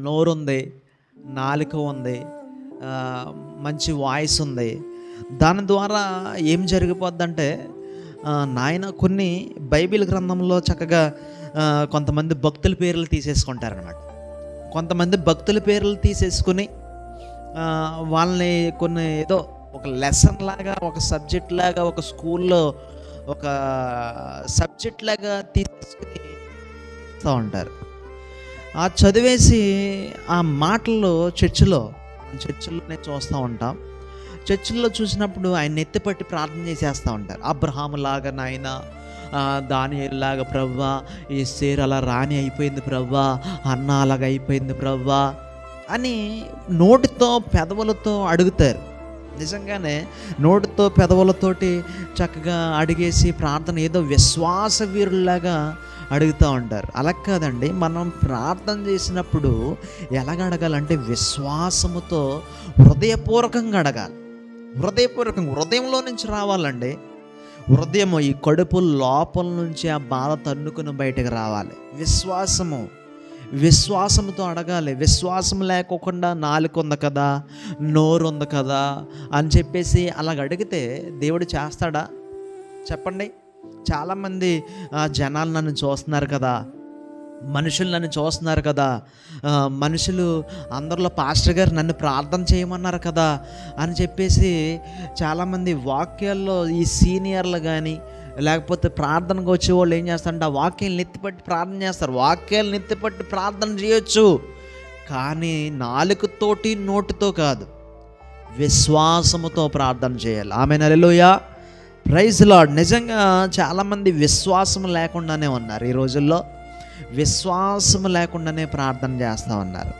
నోరుంది, నాలుక ఉంది, మంచి వాయిస్ ఉంది. దాని ద్వారా ఏం జరిగిపోద్దంటే నాయన కొన్ని బైబిల్ గ్రంథంలో చక్కగా కొంతమంది భక్తుల పేర్లు తీసేసుకుంటారనమాట. కొంతమంది భక్తుల పేర్లు తీసేసుకుని వాళ్ళని కొన్ని ఏదో ఒక లెసన్ లాగా, ఒక సబ్జెక్ట్ లాగా, ఒక స్కూల్లో ఒక సబ్జెక్ట్ లాగా తీసేసుకుని ఉంటారు. ఆ చదివేసి ఆ మాటలు చర్చిలోనే చూస్తూ ఉంటాం. చర్చిల్లో చూసినప్పుడు ఆయన ఎత్తిపట్టి ప్రార్థన చేసేస్తూ ఉంటారు. అబ్రహాము లాగా నాయన, దానియేలులాగా ప్రవ్వా, ఈ సేర్ అలా రాణి అయిపోయింది ప్రవ్వా, అన్న అలాగ అయిపోయింది ప్రవ్వా అని నోటితో పెదవులతో అడుగుతారు. నిజంగానే నోటితో పెదవులతోటి చక్కగా అడిగేసి ప్రార్థన ఏదో విశ్వాస వీరుల్లాగా అడుగుతూ ఉంటారు. అలా కాదండి, మనం ప్రార్థన చేసినప్పుడు ఎలాగ అడగాలంటే విశ్వాసముతో హృదయపూర్వకంగా అడగాలి. హృదయంలో నుంచి రావాలండి. హృదయము, ఈ కడుపు లోపల నుంచి ఆ బాధ తన్నుకుని బయటకు రావాలి. విశ్వాసముతో అడగాలి. విశ్వాసం లేకోకుండా నాలుక ఉంది కదా, నోరు ఉంది కదా అని చెప్పేసి అలాగ అడిగితే దేవుడు చేస్తాడా చెప్పండి? చాలామంది జనాలు నన్ను చూస్తున్నారు కదా, మనుషులు నన్ను చూస్తున్నారు కదా, మనుషులు అందరిలో పాస్టర్ గారు నన్ను ప్రార్థన చేయమన్నారు కదా అని చెప్పేసి చాలామంది వాక్యాల్లో ఈ సీనియర్లు కానీ లేకపోతే ప్రార్థనకు వచ్చేవాళ్ళు ఏం చేస్తారంటే ఆ వాక్యాలను ఎత్తిపట్టి ప్రార్థన చేస్తారు. వాక్యాలను ఎత్తిపట్టి ప్రార్థన చేయొచ్చు, కానీ నాలుకతోటి నోటితో కాదు, విశ్వాసముతో ప్రార్థన చేయాలి. ఆమేన్, హల్లెలూయా, ప్రైజ్ లార్డ్. నిజంగా చాలామంది విశ్వాసం లేకుండానే ఉన్నారు. ఈ రోజుల్లో విశ్వాసం లేకుండానే ప్రార్థన చేస్తూ ఉన్నారు.